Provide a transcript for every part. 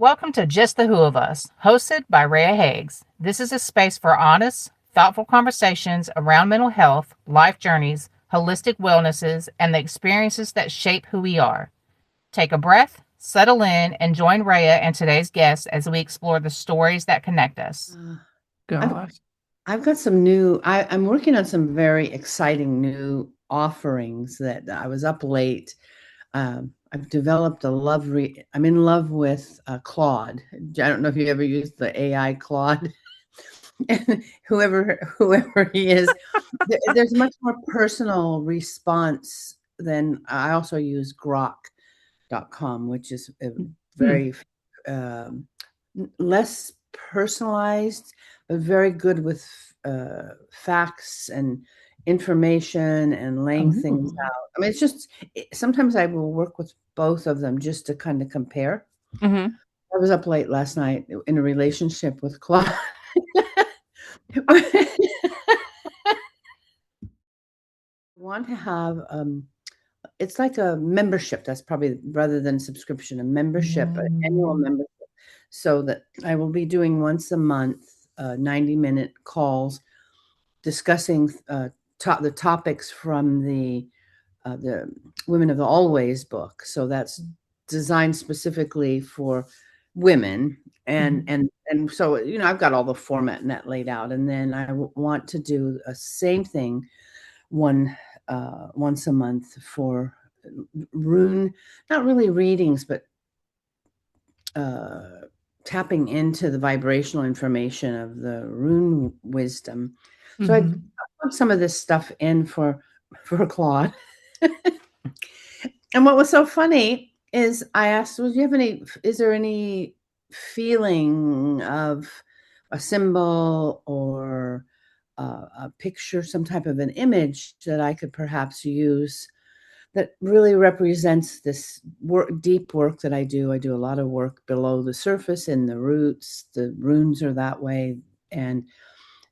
Welcome to Just the Who of Us, hosted by reahhagues. This is a space for honest, thoughtful conversations around mental health, life journeys, holistic wellnesses, and the experiences that shape who we are. Take a breath, settle in, and join Reah and today's guests as we explore the stories that connect us. Gosh. I've got some new, I'm working on some very exciting new offerings that I was up late. I've developed I'm in love with Claude. I don't know if you ever used the AI Claude. And whoever he is, there's much more personal response than I also use grok.com, which is very less personalized, but very good with facts and information and laying things out. I mean, sometimes I will work with both of them just to kind of compare. Mm-hmm. I was up late last night in a relationship with Claude. Want to have it's like a membership. That's probably rather than subscription, a membership, an annual membership, so that I will be doing once a month 90-minute calls discussing the topics from the Women of the Always book. So that's designed specifically for women, and so I've got all the format and that laid out, and then I want to do a same thing once a month for rune, not really readings, but tapping into the vibrational information of the rune wisdom. So I put some of this stuff in for Claude. And what was so funny is I asked, well, is there any feeling of a symbol or a picture, some type of an image that I could perhaps use that really represents this deep work that I do. I do a lot of work below the surface in the roots. The runes are that way. And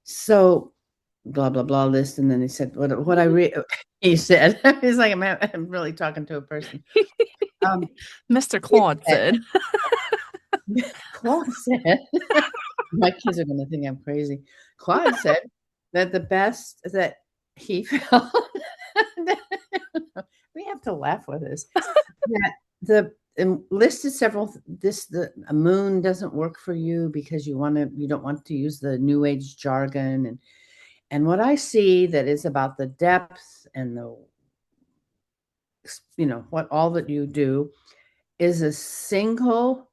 so blah, blah, blah list. And then he said, he said, he's like, I'm really talking to a person. Mr. Claude said. Claude said, my kids are going to think I'm crazy. Claude said that the best that he felt, we have to laugh with this, that listed several, a moon doesn't work for you because you don't want to use the new age jargon. And what I see that is about the depth and what all that you do is a single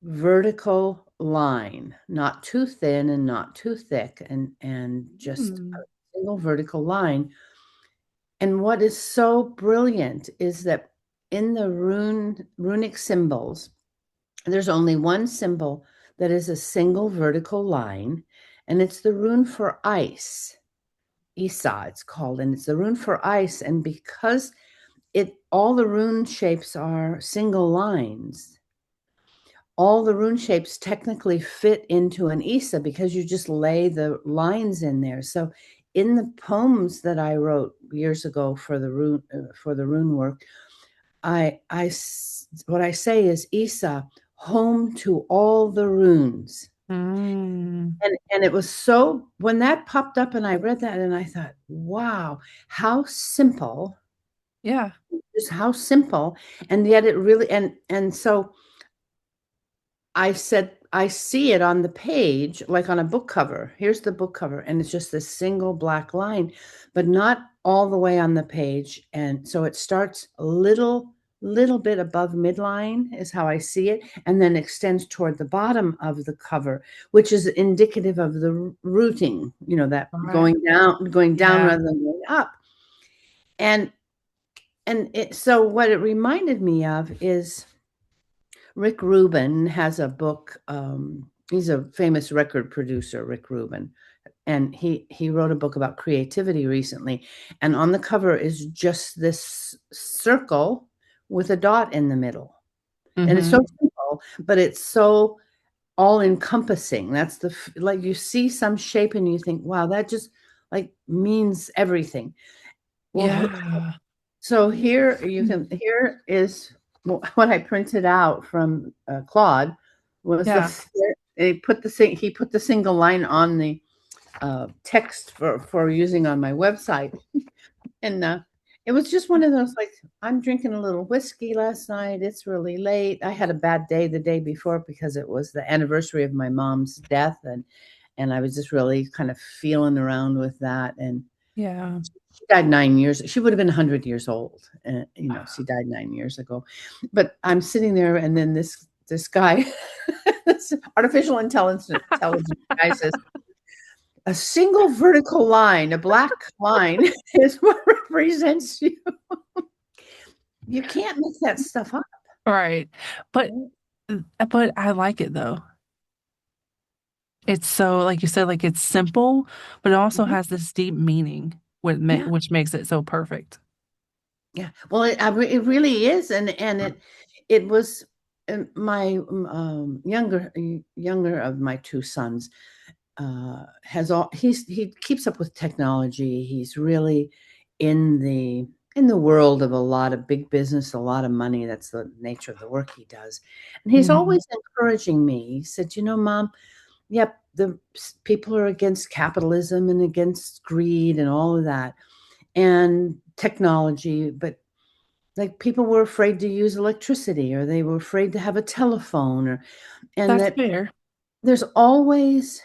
vertical line, not too thin and not too thick, and just a single vertical line. And what is so brilliant is that in the runic symbols, there's only one symbol that is a single vertical line, and it's the rune for ice. Isa, it's called, and it's the rune for ice. And because all the rune shapes are single lines, all the rune shapes technically fit into an Isa because you just lay the lines in there. So in the poems that I wrote years ago for the rune work, what I say is Isa, home to all the runes. And it was so, when that popped up and I read that and I thought, wow, how simple. Yeah. Just how simple. And yet it really, and so I said, I see it on the page, like on a book cover. Here's the book cover. And it's just this single black line, but not all the way on the page. And so it starts a little bit above midline is how I see it. And then extends toward the bottom of the cover, which is indicative of the rooting, that going down rather than going up. And so what it reminded me of is Rick Rubin has a book. He's a famous record producer, Rick Rubin, and he wrote a book about creativity recently. And on the cover is just this circle with a dot in the middle. And it's so simple, but it's so all encompassing. That's like you see some shape and you think, wow, that just like means everything. Well, yeah. So here is what I printed out from Claude. was Yeah. he put the single line on the text for using on my website. And it was just one of those, like, I'm drinking a little whiskey last night. It's really late. I had a bad day the day before because it was the anniversary of my mom's death, and I was just really kind of feeling around with that. And Yeah. she died 9 years. She would have been 100 years old. She died 9 years ago. But I'm sitting there, and then this guy, this artificial intelligence guy says, a single vertical line, a black line, is what represents you. You can't make that stuff up. Right. But I like it though. It's so, like you said, like it's simple, but it also Mhm. has this deep meaning, Yeah. which makes it so perfect. Yeah. Well, it really is, and it was my younger of my two sons he keeps up with technology. He's really in the world of a lot of big business, a lot of money. That's the nature of the work he does. And he's Mhm. always encouraging me. He said, Mom, yep, the people are against capitalism and against greed and all of that and technology, but like people were afraid to use electricity, or they were afraid to have a telephone, and That's that fair. there's always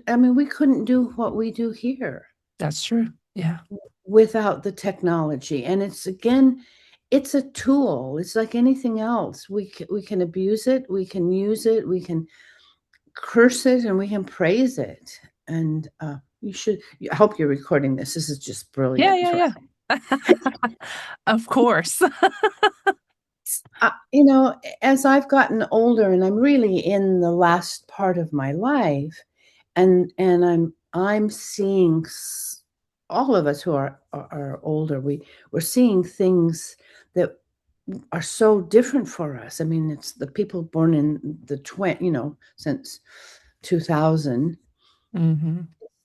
I mean, we couldn't do what we do here That's true. Yeah. without the technology. And it's a tool. It's like anything else. We can abuse it, we can use it, we can curse it, and we can praise it. And I hope you're recording this. This is just Yeah, brilliant. yeah, yeah. Of course. As I've gotten older, and I'm really in the last part of my life, and I'm seeing all of us who are older, we're seeing things that are so different for us. I mean, it's the people born in the since 2000, Hmm.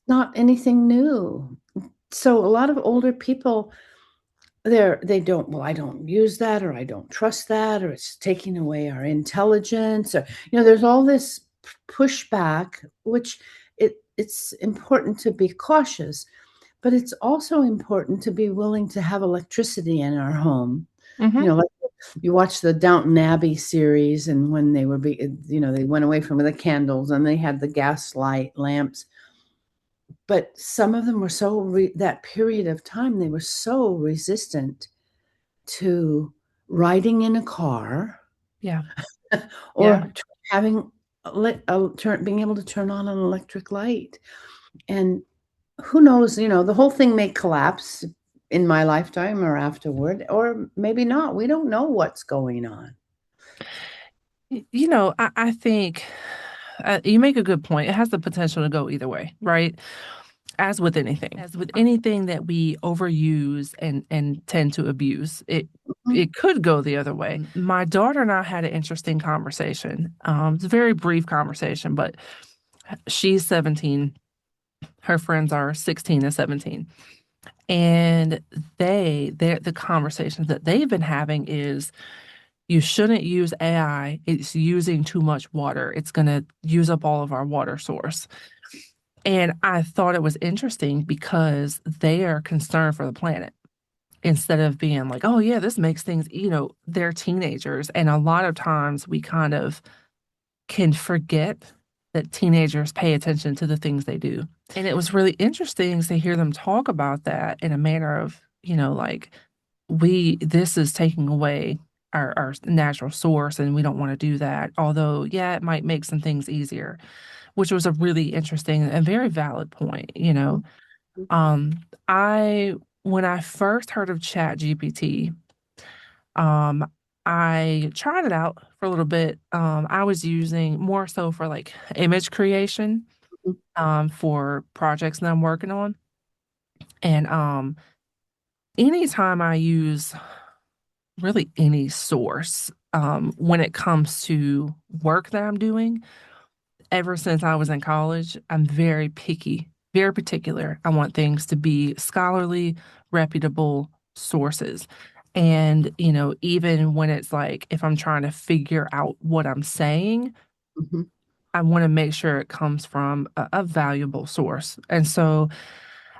not anything new. So a lot of older people, they don't, well, I don't use that, or I don't trust that, or it's taking away our intelligence, or there's all this pushback, which it's important to be cautious, but it's also important to be willing to have electricity in our home. Hmm. Like you watch the Downton Abbey series, and when they they went away from the candles and they had the gas light lamps. But some of them were that period of time, they were so resistant to riding in a car Yeah. or Yeah. having being able to turn on an electric light. And who knows, the whole thing may collapse in my lifetime or afterward, or maybe not. We don't know what's going on. I think you make a good point. It has the potential to go either way, right? As with anything that we overuse and tend to abuse, it could go the other way. My daughter and I had an interesting conversation. It's a very brief conversation, but she's 17. Her friends are 16 and 17. And the conversations that they've been having is you shouldn't use AI. It's using too much water. It's going to use up all of our water source. And I thought it was interesting because they are concerned for the planet instead of being like, oh, yeah, this makes things, they're teenagers. And a lot of times we kind of can forget that teenagers pay attention to the things they do. And it was really interesting to hear them talk about that in a manner of, like, this is taking away our natural source and we don't want to do that. Although, yeah, it might make some things easier, which was a really interesting and very valid point. Um, when I first heard of Chat GPT, um, I tried it out for a little bit. I was using more so for like image creation, for projects that I'm working on. And anytime I use really any source, when it comes to work that I'm doing, ever since I was in college, I'm very picky, very particular. I want things to be scholarly, reputable sources. And, even when it's like, if I'm trying to figure out what I'm saying, Mhm. I want to make sure it comes from a valuable source. And so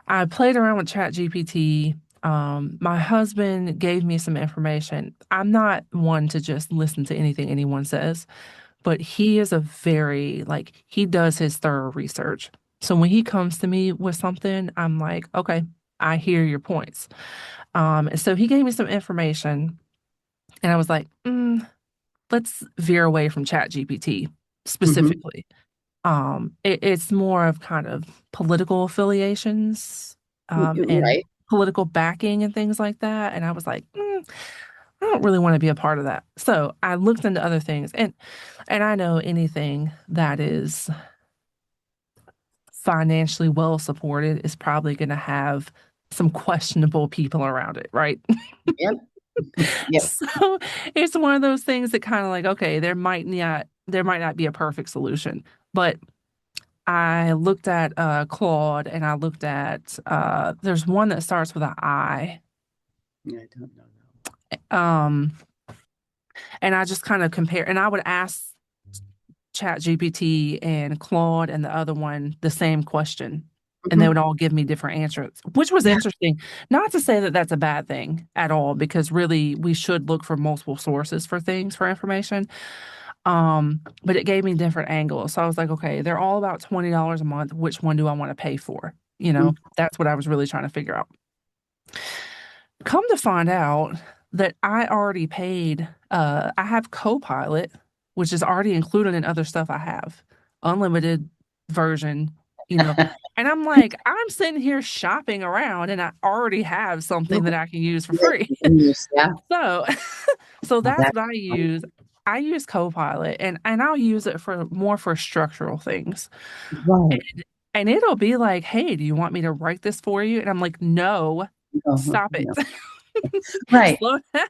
I played around with ChatGPT. My husband gave me some information. I'm not one to just listen to anything anyone says, but he is a very, like, he does his thorough research. So when he comes to me with something, I'm like, okay, I hear your points. And so he gave me some information, and I was like, let's veer away from ChatGPT Mhm. specifically. It's more of kind of political affiliations, and Right. political backing and things like that. And I was like, I don't really want to be a part of that. So I looked into other things, and I know anything that is financially well supported is probably going to have some questionable people around it, right? Yep. Yep. So it's one of those things that kind of like, okay, there might not be a perfect solution, but I looked at Claude, and I looked at there's one that starts with an I. I don't know. Um, and I just kind of compare, and I would ask ChatGPT and Claude and the other one the same question, and they would Mhm. all give me different answers, which was Yeah. interesting. Not to say that that's a bad thing at all, because really we should look for multiple sources for things, for information. But it gave me different angles. So I was like, okay, they're all about $20 a month. Which one do I want to pay for? Mhm. That's what I was really trying to figure out. Come to find out that I already paid, I have Copilot, which is already included in other stuff I have, unlimited version, you know. And I'm like, I'm sitting here shopping around, and I already have something that I can use for free. Yeah. So, so Oh, that's that's what I funny. use. I use Copilot, and I'll use it for more for structural things. Right. And it'll be like, "Hey, do you want me to write this for you?" And I'm like, "No, Uh-huh. stop it. No. Right. Slow down."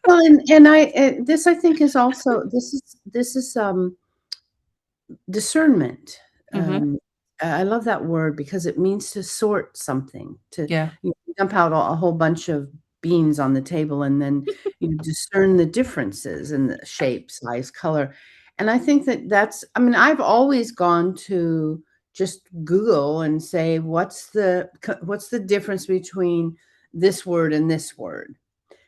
Well, and this I think is also this is discernment. Hmm. I love that word because it means to sort something, to Yeah. dump out a whole bunch of beans on the table and then you discern the differences in the shape, size, color. And I think I mean, I've always gone to just Google and say, what's the difference between this word and this word?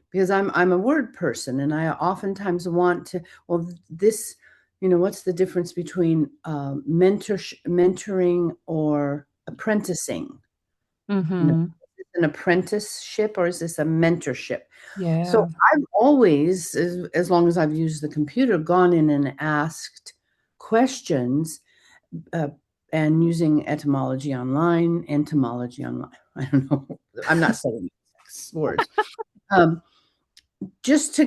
Because I'm a word person, and I oftentimes want to, well, this, what's the difference between mentoring or apprenticing? You know, Hmm. is it an apprenticeship or is this a mentorship? So Yeah. I've always, as long as I've used the computer, gone in and asked questions, uh, and using entomology online. I don't know. I'm not saying words. Um, just to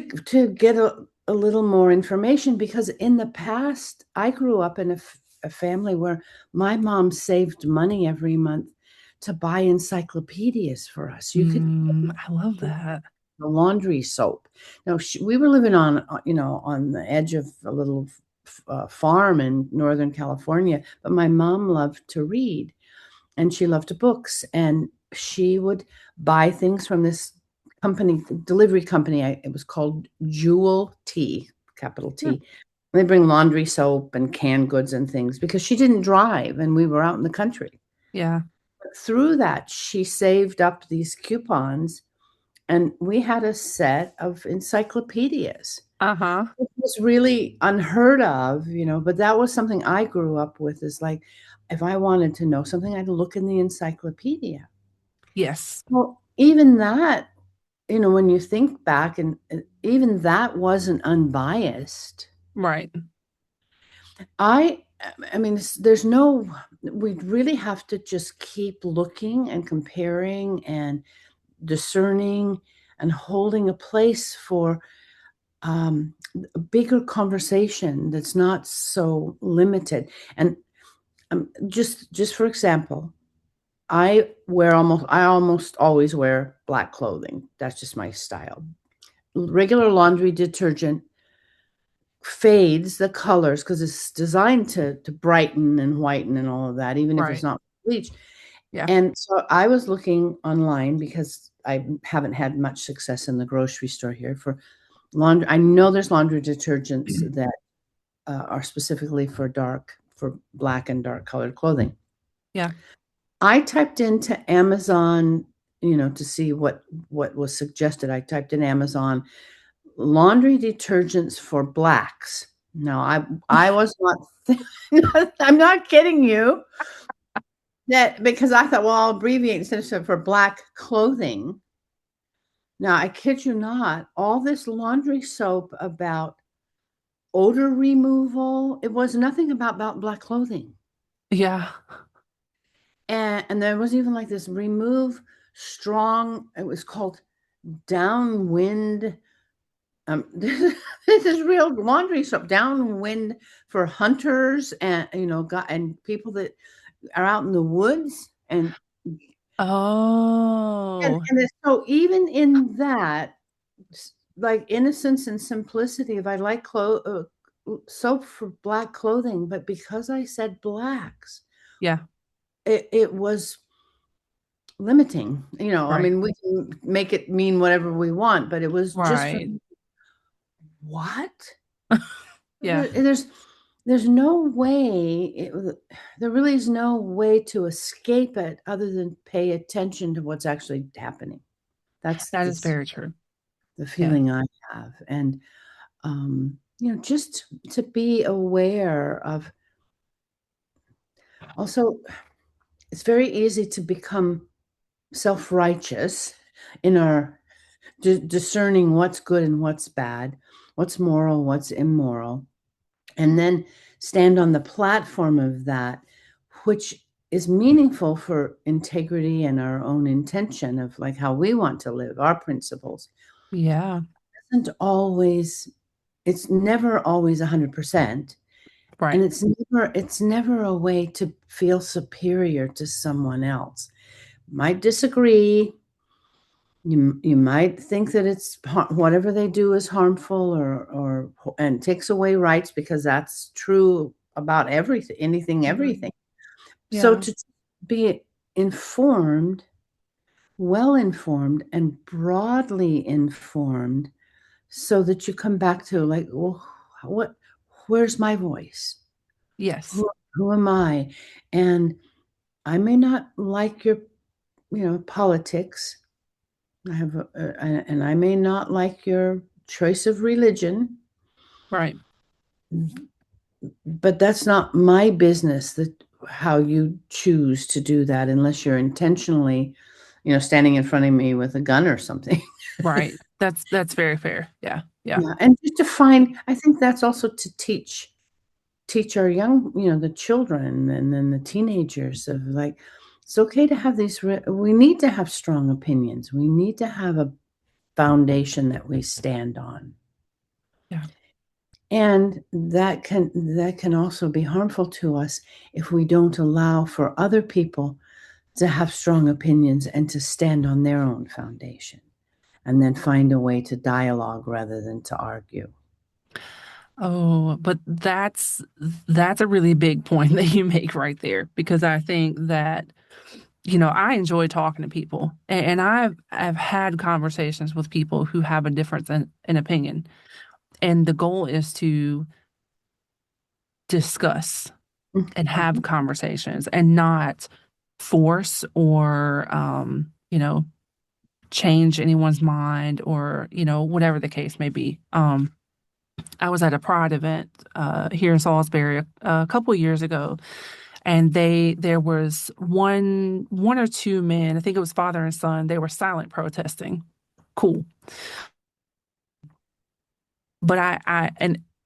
get a little more information, because in the past I grew up in a family where my mom saved money every month to buy encyclopedias for us. You could I love that. the laundry soap. Now we were living on on the edge of a little farm in Northern California, but my mom loved to read and she loved books, and she would buy things from this delivery company. It was called Jewel Tea, capital Hmm. T. They bring laundry soap and canned goods and things because she didn't drive and we were out in the country. Yeah. But through that, she saved up these coupons, and we had a set of encyclopedias. Uh-huh. It was really unheard of, but that was something I grew up with, is like, if I wanted to know something, I'd look in the encyclopedia. Yes. Well, even that, when you think back, and even that wasn't unbiased. Right. I I mean, there's no, we really have to just keep looking and comparing and discerning and holding a place for a bigger conversation that's not so limited. And just for example, I almost always wear black clothing. That's just my style. Regular laundry detergent fades the colors because it's designed to brighten and whiten and all of that, even if it's Right. not bleach. Yeah. And so I was looking online because I haven't had much success in the grocery store here for laundry. I know there's laundry detergents that are specifically for black and dark colored clothing. Yeah. I typed into Amazon, to see what was suggested. I typed in Amazon laundry detergents for blacks. No, I was not. I'm not kidding you. That because I thought, well, I'll abbreviate instead of for black clothing. Now, I kid you not, all this laundry soap about odor removal, it was nothing about black clothing. Yeah. And there was even like this remove strong, it was called downwind. This is real laundry soap, downwind for hunters and, and people that are out in the woods. And Oh. so even in that, like innocence and simplicity, if I like soap for black clothing, but because I said blacks, Yeah. it was limiting. I Right. mean, we can make it mean whatever we want, but it was just for, Right. what? Yeah. There's no way, there really is no way to escape it other than pay attention to what's actually happening. That is very true. The feeling I have. And, just to be aware of. Also, it's very easy to become self-righteous in our discerning what's good and what's bad, what's moral, what's immoral, and then stand on the platform of that, which is meaningful for integrity and our own intention of like how we want to live, our principles. Yeah. It's never always 100%. Right. And it's never a way to feel superior to someone else. Might disagree. You might think that it's whatever they do is harmful and takes away rights, because that's true about everything. Yeah. So to be informed, well-informed, and broadly informed, so that you come back to like, well, where's my voice? Yes. Who am I? And I may not like your, politics. And I may not like your choice of religion. Right. But that's not my business, how you choose to do that, unless you're intentionally, standing in front of me with a gun or something. Right. That's very fair. Yeah. Yeah. Yeah. And just to find, I think that's also to teach our young, the children and then the teenagers of like, it's okay to have we need to have strong opinions. We need to have a foundation that we stand on. Yeah. And that can also be harmful to us if we don't allow for other people to have strong opinions and to stand on their own foundation, and then find a way to dialogue rather than to argue. Oh, but that's a really big point that you make right there, because I think that, I enjoy talking to people, and I've had conversations with people who have a difference in opinion, and the goal is to discuss and have conversations and not force or change anyone's mind, or whatever the case may be. I was at a Pride event here in Salisbury a couple of years ago, and there was one or two men, I think it was father and son, they were silent protesting. Cool. But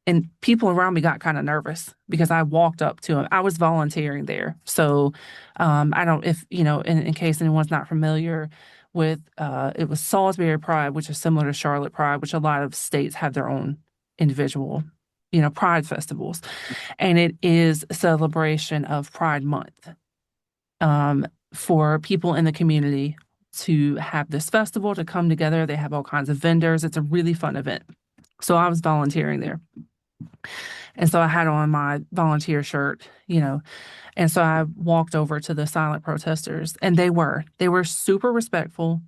and people around me got kind of nervous because I walked up to him. I was volunteering there. So I don't, if, in case anyone's not familiar with, it was Salisbury Pride, which is similar to Charlotte Pride, which a lot of states have their own individual, Pride festivals. And it is a celebration of Pride Month for people in the community to have this festival, to come together. They have all kinds of vendors. It's a really fun event. So I was volunteering there. And so I had on my volunteer shirt, and so I walked over to the silent protesters, and they were super respectful,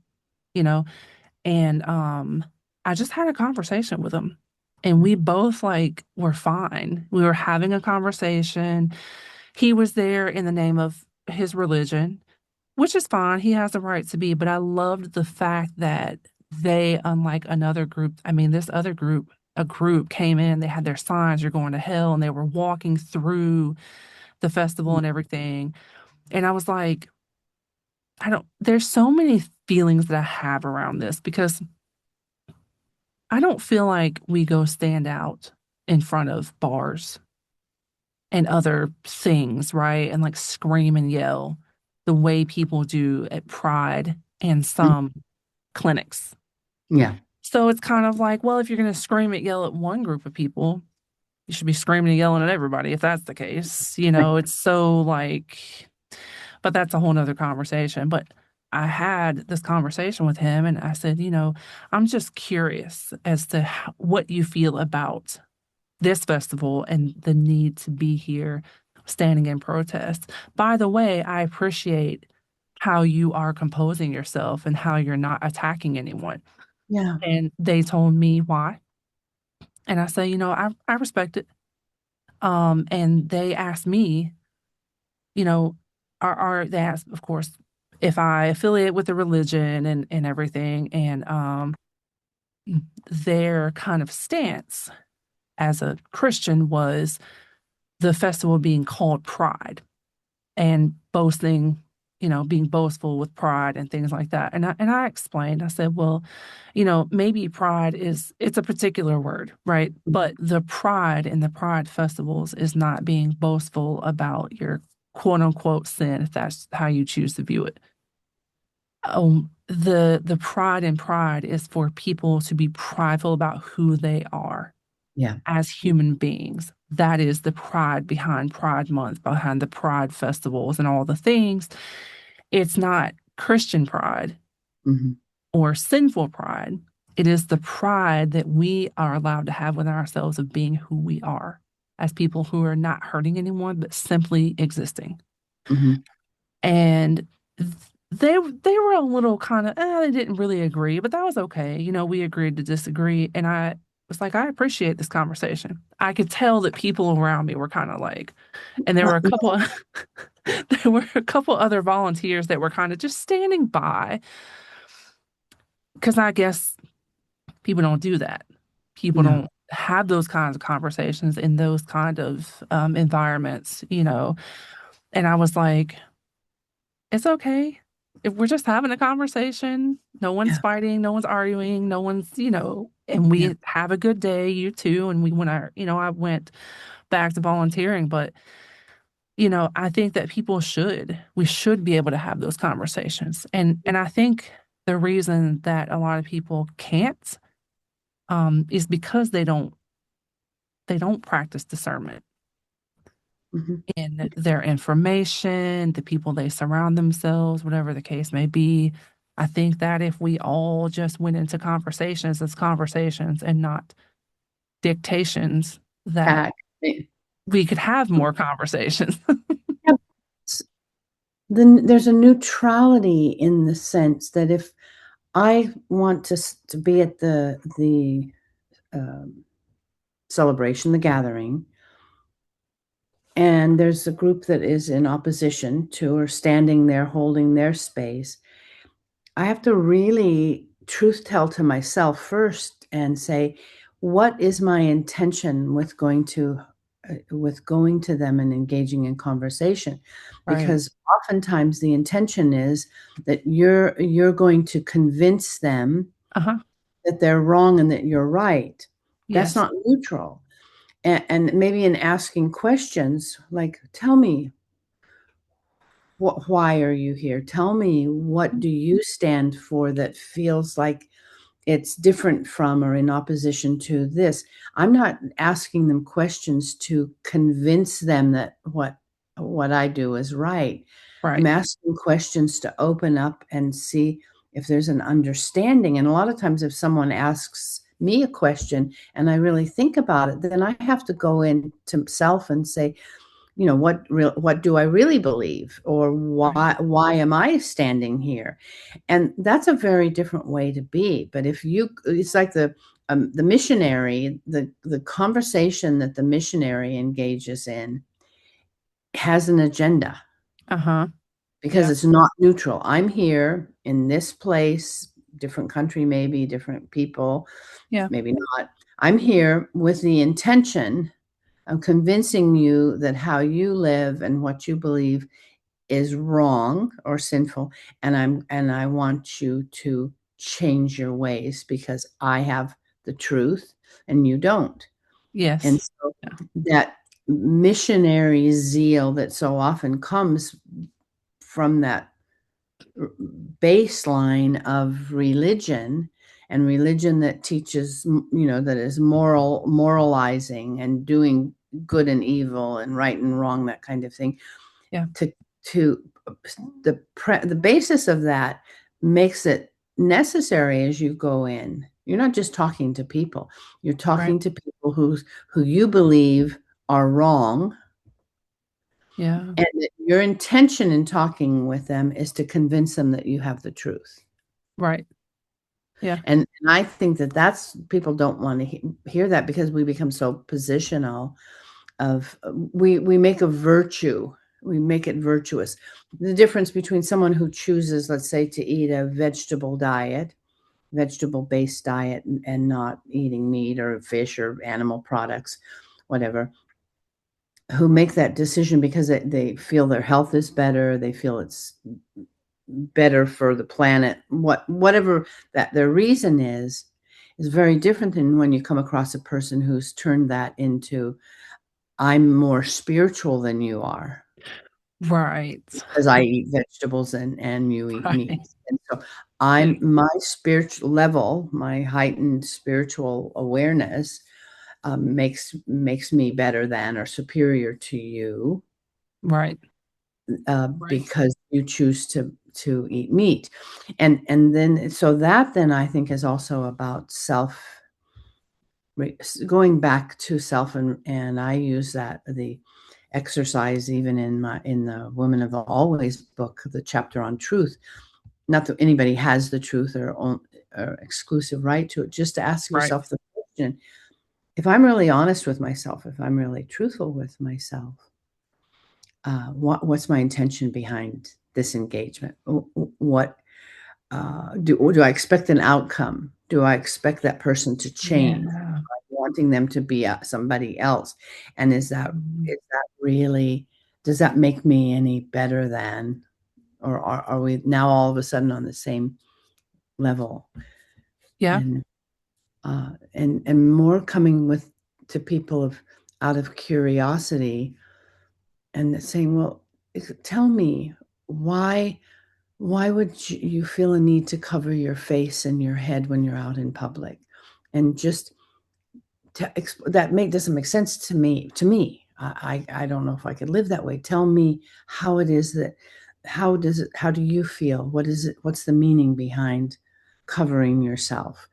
and I just had a conversation with them. And we both like were fine. We were having a conversation. He was there in the name of his religion, which is fine. He has the right to be. But I loved the fact that they, unlike another group, I mean, this other group, a group came in, they had their signs, "You're going to hell," and they were walking through the festival and everything. And I was like, there's so many feelings that I have around this because I don't feel like we go stand out in front of bars and other things, right? And like scream and yell the way people do at Pride and some clinics. Yeah. So it's kind of like, well, if you're going to scream and yell at one group of people, you should be screaming and yelling at everybody if that's the case. It's so like, but that's a whole nother conversation. But I had this conversation with him and I said, I'm just curious as to what you feel about this festival and the need to be here standing in protest. By the way, I appreciate how you are composing yourself and how you're not attacking anyone. Yeah. And they told me why. And I say, I respect it. And they asked me, they asked, of course, if I affiliate with the religion and everything. And their kind of stance as a Christian was the festival being called Pride and boasting, being boastful with pride and things like that. And I explained, I said, well, maybe pride it's a particular word, right? But the pride in the Pride festivals is not being boastful about your quote unquote sin, if that's how you choose to view it. The pride in Pride is for people to be prideful about who they are. Yeah. As human beings. That is the pride behind Pride Month, behind the Pride festivals and all the things. It's not Christian pride or sinful pride. It is the pride that we are allowed to have within ourselves of being who we are as people who are not hurting anyone, but simply existing. And they were a little kind of, they didn't really agree, but that was okay. We agreed to disagree. And I was like, I appreciate this conversation. I could tell that people around me were kind of like, and there were a couple other volunteers that were kind of just standing by. Because I guess people don't do that. People don't have those kinds of conversations in those kind of environments, And I was like, it's okay. If we're just having a conversation, no one's fighting, no one's arguing, no one's, and we have a good day, you too. And I went back to volunteering, but, I think that we should be able to have those conversations. And I think the reason that a lot of people can't is because they don't practice discernment in their information, the people they surround themselves, whatever the case may be. I think that if we all just went into conversations as conversations and not dictations, that we could have more conversations. Then there's a neutrality in the sense that if I want to be at the celebration, the gathering, and there's a group that is in opposition to or standing there holding their space, I have to really truth tell to myself first and say, what is my intention with going to them and engaging in conversation? Because oftentimes the intention is that you're going to convince them that they're wrong and that you're right. That's not neutral. And maybe in asking questions like, tell me, why are you here? Tell me, what do you stand for that feels like it's different from or in opposition to this? I'm not asking them questions to convince them that what I do is right. I'm asking questions to open up and see if there's an understanding. And a lot of times if someone asks me a question and I really think about it, then I have to go into self and say, what do I really believe, or why am I standing here? And that's a very different way to be. But it's like the the missionary, the conversation that the missionary engages in has an agenda. Because it's not neutral. I'm here in this place, different country, maybe different people, maybe not. I'm here with the intention of convincing you that how you live and what you believe is wrong or sinful, and I want you to change your ways because I have the truth and you don't. Yes. And so that missionary zeal that so often comes from that baseline of religion, and religion that teaches, that is moralizing and doing good and evil and right and wrong, that kind of thing. To the basis of that makes it necessary as you go in. You're not just talking to people. You're talking to people who you believe are wrong. And your intention in talking with them is to convince them that you have the truth. Right. Yeah. And I think that's people don't want to hear that, because we become so positional of we make a virtue. We make it virtuous. The difference between someone who chooses, let's say, to eat a vegetable-based diet and not eating meat or fish or animal products, whatever, who make that decision because they feel their health is better, they feel it's better for the planet, whatever that their reason is very different than when you come across a person who's turned that into, I'm more spiritual than you are. Right. Because I eat vegetables and you eat meat. And so my spiritual level, my heightened spiritual awareness makes me better than or superior to you. Right. Because you choose to eat meat. And then, so that then I think is also about going back to self, and I use the exercise even in the Women of the Always book, the chapter on truth. Not that anybody has the truth or exclusive right to it, just to ask yourself the question, if I'm really honest with myself, if I'm really truthful with myself, what's my intention behind this engagement? What do I expect an outcome? Do I expect that person to change? Am I wanting them to be somebody else? And is that really, does that make me any better than, or are we now all of a sudden on the same level? Yeah. And more coming to people out of curiosity and saying, well, tell me, why would you feel a need to cover your face and your head when you're out in public? And just doesn't make sense to me. I don't know if I could live that way. Tell me how it is how do you feel? What is it? What's the meaning behind covering yourself?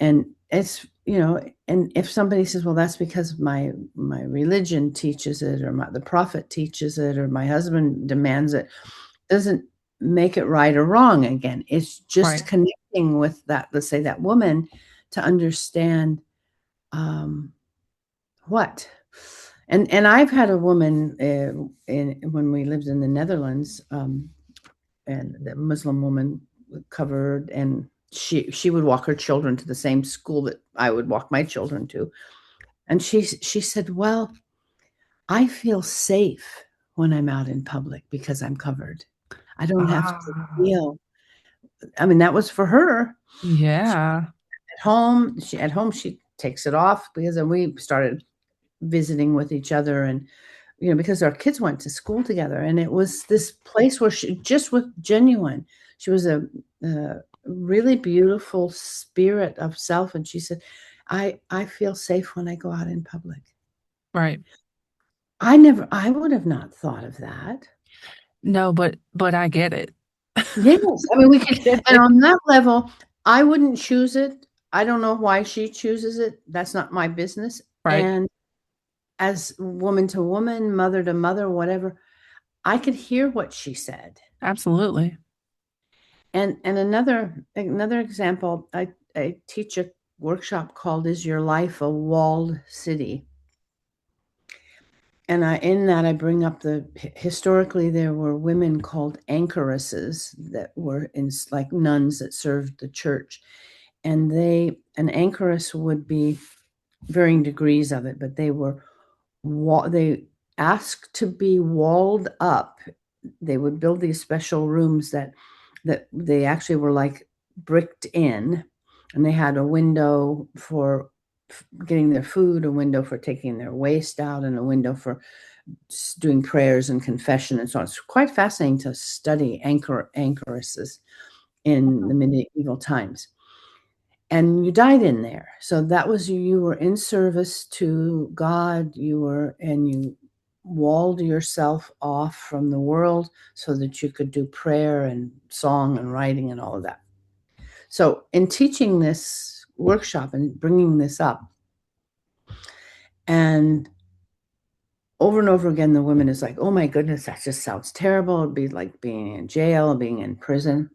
And it's, and if somebody says, well, that's because my religion teaches it, or the prophet teaches it, or my husband demands it, doesn't make it right or wrong. Again, it's just connecting with that, let's say, that woman, to understand what. And I've had a woman when we lived in the Netherlands, and the Muslim woman covered, and she would walk her children to the same school that I would walk my children to. And she said, well, I feel safe when I'm out in public because I'm covered. I don't have to feel. I mean, that was for her. Yeah. At home, she takes it off, because then we started visiting with each other, and because our kids went to school together, and it was this place where she just was genuine. She was a really beautiful spirit of self, and she said, I feel safe when I go out in public. Right. I would have not thought of that. No, but I get it. Yes. I mean, we could, and on that level, I wouldn't choose it. I don't know why she chooses it. That's not my business. Right. And as woman to woman, mother to mother, whatever, I could hear what she said. Absolutely. And another example, I teach workshop called Is Your Life a Walled City? And in that I bring up historically there were women called anchoresses that were like nuns that served the church. And an anchoress would be varying degrees of it, but they asked to be walled up. They would build these special rooms that they actually were like bricked in, and they had a window for getting their food, a window for taking their waste out, and a window for doing prayers and confession and so on. It's quite fascinating to study anchoresses in the medieval times. And you died in there. So that was you were in service to God. And you walled yourself off from the world so that you could do prayer and song and writing and all of that. So in teaching this workshop and bringing this up, and over again, the woman is like, oh my goodness, that just sounds terrible. It'd be like being in jail, being in prison,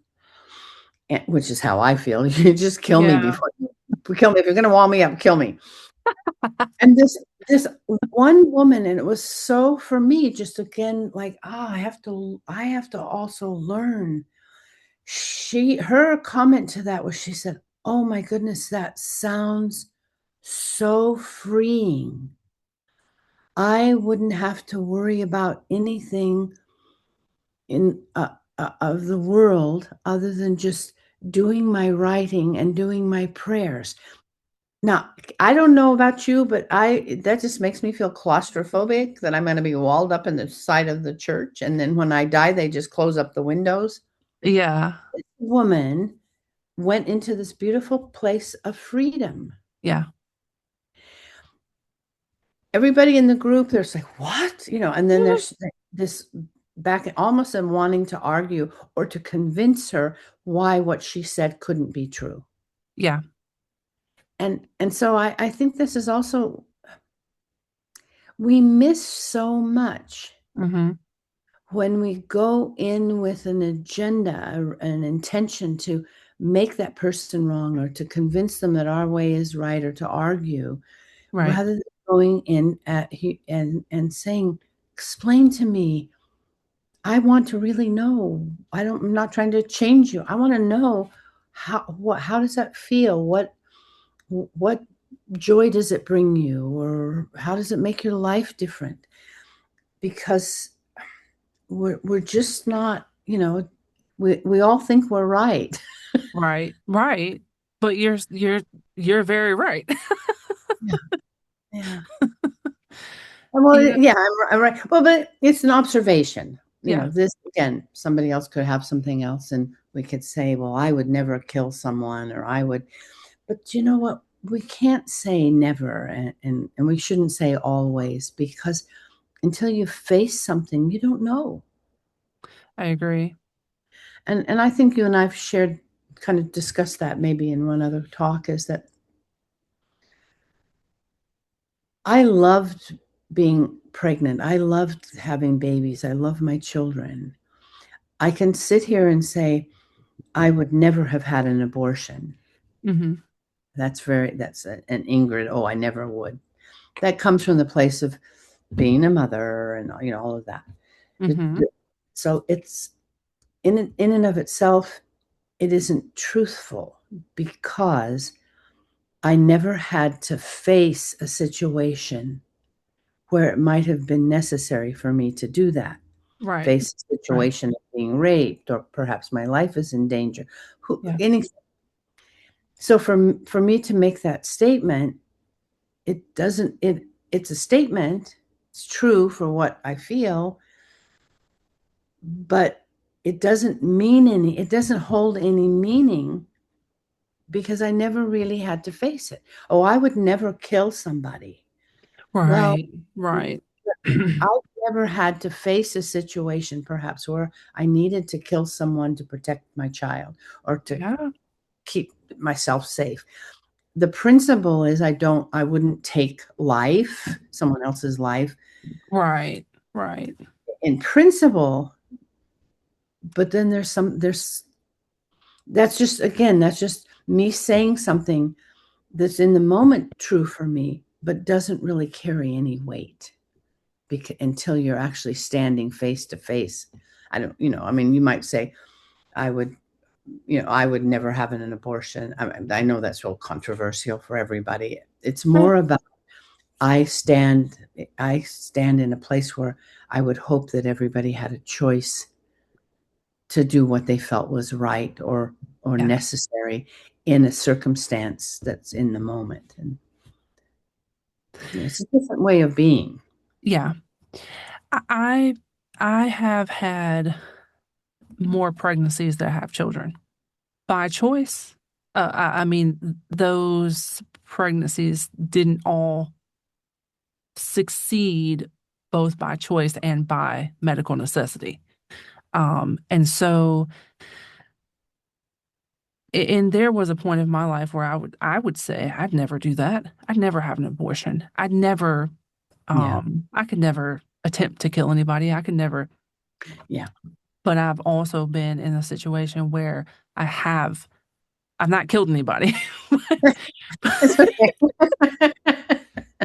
which is how I feel. You just kill me before you kill me. If you're going to wall me up, kill me. And this one woman, and it was so for me, just again, like, I have to also learn. Her comment to that was, she said, oh my goodness, that sounds so freeing. I wouldn't have to worry about anything in of the world other than just doing my writing and doing my prayers. Now, I don't know about you, but that just makes me feel claustrophobic, that I'm going to be walled up in the side of the church, and then when I die, they just close up the windows. Yeah. This woman went into this beautiful place of freedom. Yeah. Everybody in the group, there's like, what? And then there's this back almost in wanting to argue or to convince her why what she said couldn't be true. Yeah. And so I think this is also, we miss so much when we go in with an agenda, an intention to make that person wrong or to convince them that our way is right or to argue, rather than going in and saying, explain to me. I want to really know. I'm not trying to change you. I want to know how does that feel? What joy does it bring you? Or how does it make your life different? Because we're just not, we all think we're right. Right. But you're very right. Yeah. Well, yeah, I'm right. Well, but it's an observation. This, again, somebody else could have something else, and we could say, well, I would never kill someone, or I would. But you know what? We can't say never, and we shouldn't say always, because until you face something, you don't know. I agree. And I think you and I've kind of discussed that maybe in one other talk, is that I loved being pregnant. I loved having babies. I love my children. I can sit here and say, I would never have had an abortion. That's an Ingrid. Oh, I never would. That comes from the place of being a mother and all of that. So it's in and of itself, it isn't truthful, because I never had to face a situation where it might have been necessary for me to do that. Right. Face a situation of being raped, or perhaps my life is in danger. Anything. So for me to make that statement, it's a statement. It's true for what I feel, but it doesn't hold any meaning, because I never really had to face it. Oh, I would never kill somebody. Right. I've never had to face a situation perhaps where I needed to kill someone to protect my child or to keep myself safe. The principle is I wouldn't take someone else's life. Right. In principle, but then that's just me saying something that's in the moment true for me, but doesn't really carry any weight until you're actually standing face to face. I don't, I mean, you might say, I would never have an abortion. I know that's real controversial for everybody. It's more about I stand in a place where I would hope that everybody had a choice to do what they felt was right or necessary in a circumstance that's in the moment. And it's a different way of being. Yeah. I have had more pregnancies that have children by choice. I mean, those pregnancies didn't all succeed both by choice and by medical necessity. And so, and there was a point in my life where I would say I'd never do that. I'd never have an abortion. I'd never, I could never attempt to kill anybody. I could never. Yeah. But I've also been in a situation where I've not killed anybody.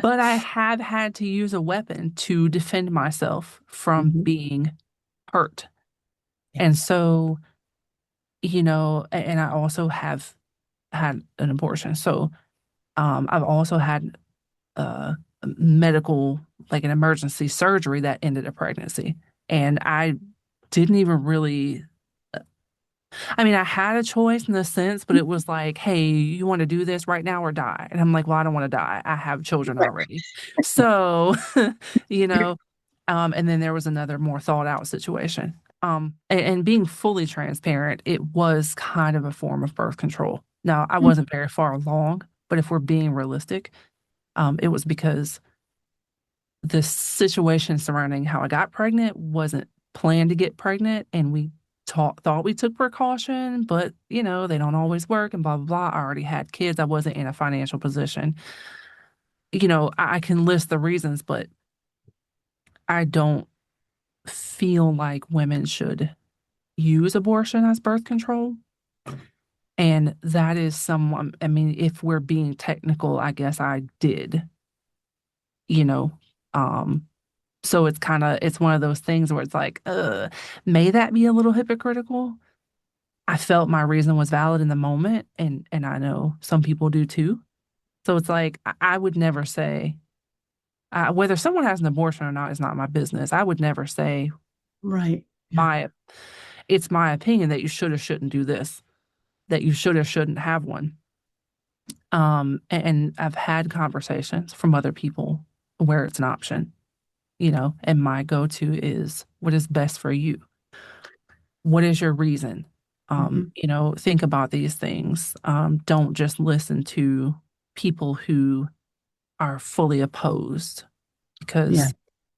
But I have had to use a weapon to defend myself from being hurt. And so, and I also have had an abortion. So I've also had medical, like an emergency surgery that ended a pregnancy. And I didn't even really, I mean, I had a choice in the sense, but it was like, hey, you want to do this right now or die? And I'm like, well, I don't want to die. I have children already. So, and then there was another more thought out situation. And being fully transparent, it was kind of a form of birth control. Now, I wasn't very far along, but if we're being realistic, it was because the situation surrounding how I got pregnant wasn't planned to get pregnant, and we thought we took precaution, but they don't always work and blah, blah, blah. I already had kids. I wasn't in a financial position. I can list the reasons, but I don't feel like women should use abortion as birth control. And that is if we're being technical, I guess I did, so it's one of those things where it's like, may that be a little hypocritical? I felt my reason was valid in the moment, and I know some people do too. So it's like, I would never say, whether someone has an abortion or not is not my business. I would never say, right, it's my opinion that you should or shouldn't do this, that you should or shouldn't have one. And I've had conversations from other people where it's an option, and my go-to is, what is best for you? What is your reason? Think about these things. Don't just listen to people who are fully opposed, because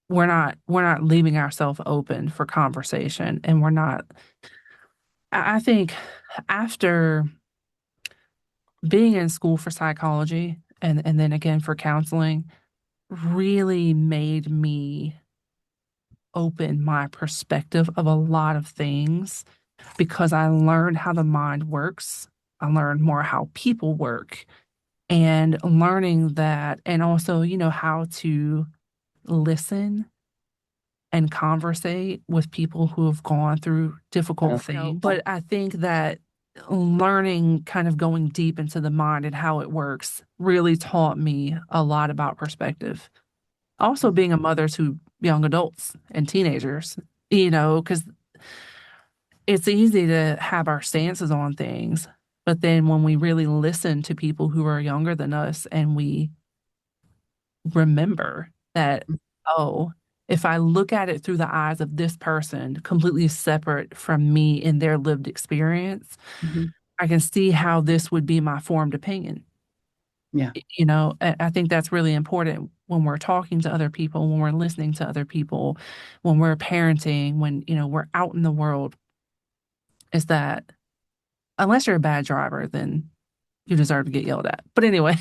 we're not leaving ourselves open for conversation, and we're not. I think after being in school for psychology and then again for counseling really made me open my perspective of a lot of things, because I learned how the mind works. I learned more how people work, and learning that, and also, how to listen and conversate with people who have gone through difficult things. But I think that learning, kind of going deep into the mind and how it works, really taught me a lot about perspective. Also being a mother to young adults and teenagers, because it's easy to have our stances on things, but then when we really listen to people who are younger than us, and we remember that, if I look at it through the eyes of this person, completely separate from me in their lived experience, I can see how this would be my formed opinion. Yeah. I think that's really important when we're talking to other people, when we're listening to other people, when we're parenting, when, we're out in the world, is that unless you're a bad driver, then you deserve to get yelled at. But anyway,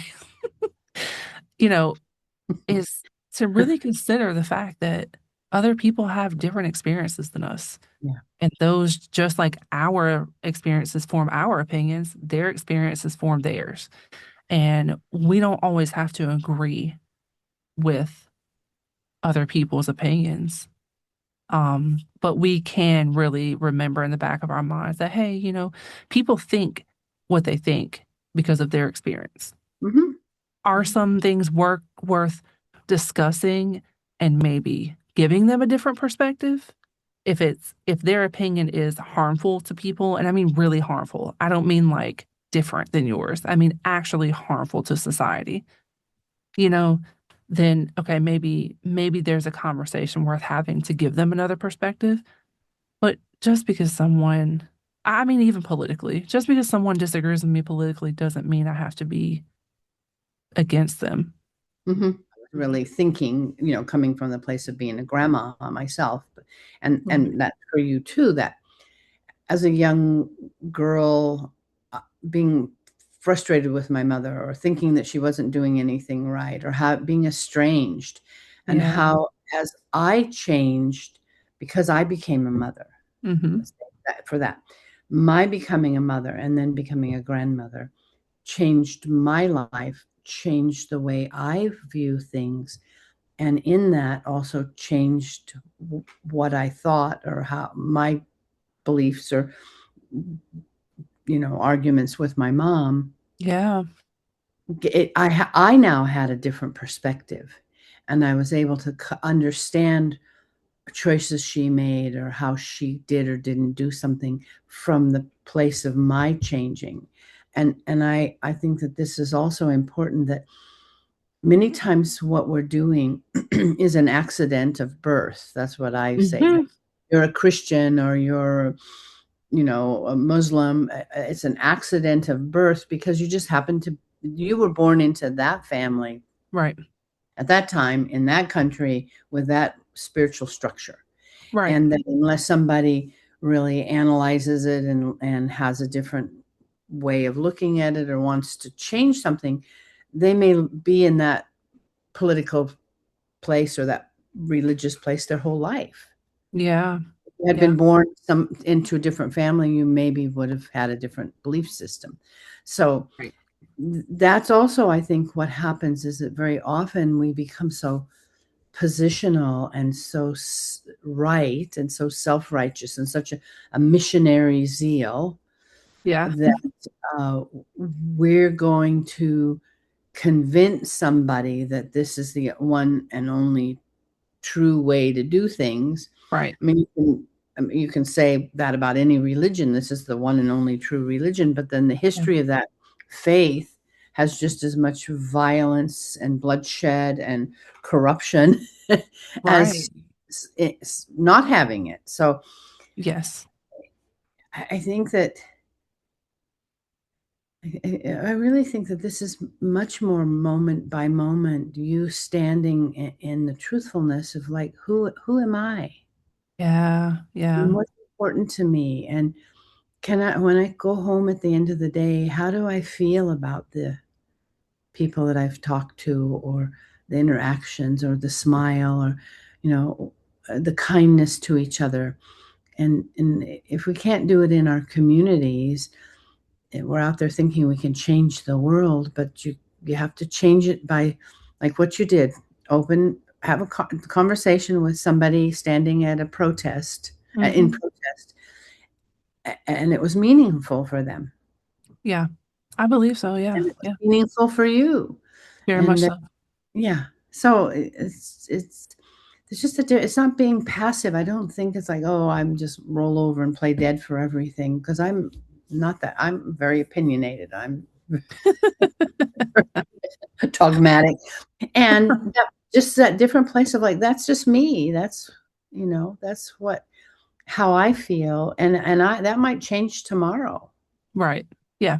is to really consider the fact that other people have different experiences than us. Yeah. And those, just like our experiences form our opinions, their experiences form theirs. And we don't always have to agree with other people's opinions. But we can really remember in the back of our minds that, hey, people think what they think because of their experience. Mm-hmm. Are some things worth discussing and maybe giving them a different perspective? If their opinion is harmful to people, and I mean really harmful, I don't mean like different than yours. I mean actually harmful to society, then okay, maybe there's a conversation worth having to give them another perspective. But just because someone, I mean, even politically, just because someone disagrees with me politically doesn't mean I have to be against them. Mm-hmm. Really thinking, coming from the place of being a grandma myself, and that's for you too, that as a young girl, being frustrated with my mother or thinking that she wasn't doing anything right, or being estranged, and how as I changed because I became a mother, for that, my becoming a mother and then becoming a grandmother changed my life, changed the way I view things, and in that also changed what I thought, or how my beliefs, or arguments with my mom. Yeah. I now had a different perspective, and I was able to understand choices she made, or how she did or didn't do something from the place of my changing. And I think that this is also important, that many times what we're doing is an accident of birth. That's what I say. You're a Christian, or you're, a Muslim. It's an accident of birth because you were born into that family. Right. At that time, in that country, with that spiritual structure. Right. And that unless somebody really analyzes it and has a different way of looking at it, or wants to change something, they may be in that political place or that religious place their whole life. Yeah. If you had been born into a different family, you maybe would have had a different belief system. So that's also, I think, what happens is that very often we become so positional and so right and so self-righteous and such a missionary zeal, that we're going to convince somebody that this is the one and only true way to do things. Right. I mean, you can say that about any religion. This is the one and only true religion. But then the history of that faith has just as much violence and bloodshed and corruption as it's not having it. So yes, I think that I really think that this is much more moment by moment, you standing in the truthfulness of like, who am I? Yeah. And what's important to me? And when I go home at the end of the day, how do I feel about the people that I've talked to, or the interactions, or the smile, or, the kindness to each other? And if we can't do it in our communities, we're out there thinking we can change the world, but you have to change it by, like what you did, have a conversation with somebody standing at a protest, in protest, and it was meaningful for them. Yeah, I believe so. Yeah, and it was meaningful for you. Very much so. Yeah, so it's just it's not being passive. I don't think it's like, oh, I'm just roll over and play dead for everything, because I'm not that. I'm very opinionated. I'm dogmatic, and just that different place of like, that's just me. That's that's how I feel, and that might change tomorrow. Right. Yeah.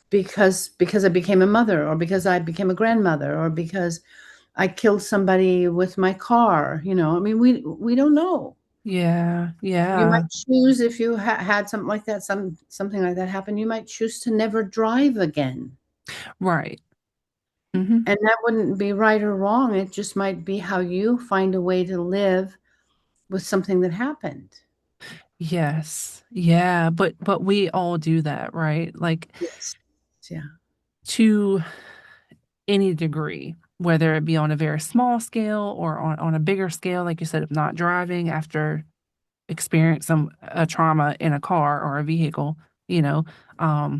Because I became a mother, or because I became a grandmother, or because I killed somebody with my car. I mean, we don't know. Yeah. You might choose, if you had something like that, something like that happen, you might choose to never drive again. Right. And that wouldn't be right or wrong. It just might be how you find a way to live with something that happened. Yes. Yeah. But we all do that, right? Like, yes. Yeah. to any degree, whether it be on a very small scale or on a bigger scale, like you said, of not driving after experiencing a trauma in a car or a vehicle, I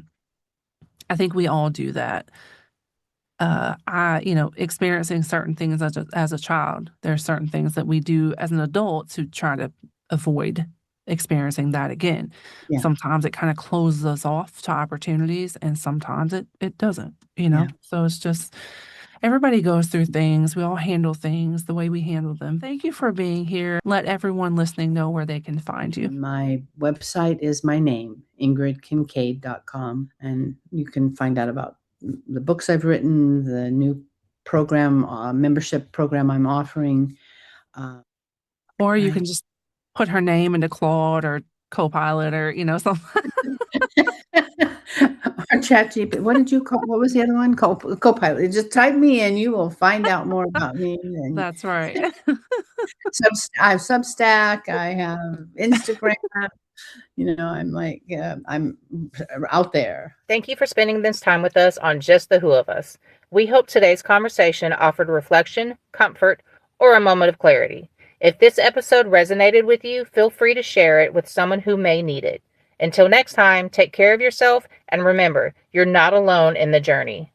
think we all do that. Experiencing certain things as a child, there are certain things that we do as an adult to try to avoid experiencing that again. Yeah. Sometimes it kind of closes us off to opportunities, and sometimes it doesn't, Yeah. So it's just, everybody goes through things. We all handle things the way we handle them. Thank you for being here. Let everyone listening know where they can find you. My website is my name, ingridkincaid.com, and you can find out about the books I've written, the new program, membership program I'm offering. Or you can just put her name into Claude or Copilot or, something. Or ChatGPT. What was the other one? Copilot. Just type me in. You will find out more about me. And That's right. I have Substack. I have Instagram. I'm out there. Thank you for spending this time with us on Just the Who of Us. We hope today's conversation offered reflection, comfort, or a moment of clarity. If this episode resonated with you, feel free to share it with someone who may need it. Until next time, take care of yourself and remember, you're not alone in the journey.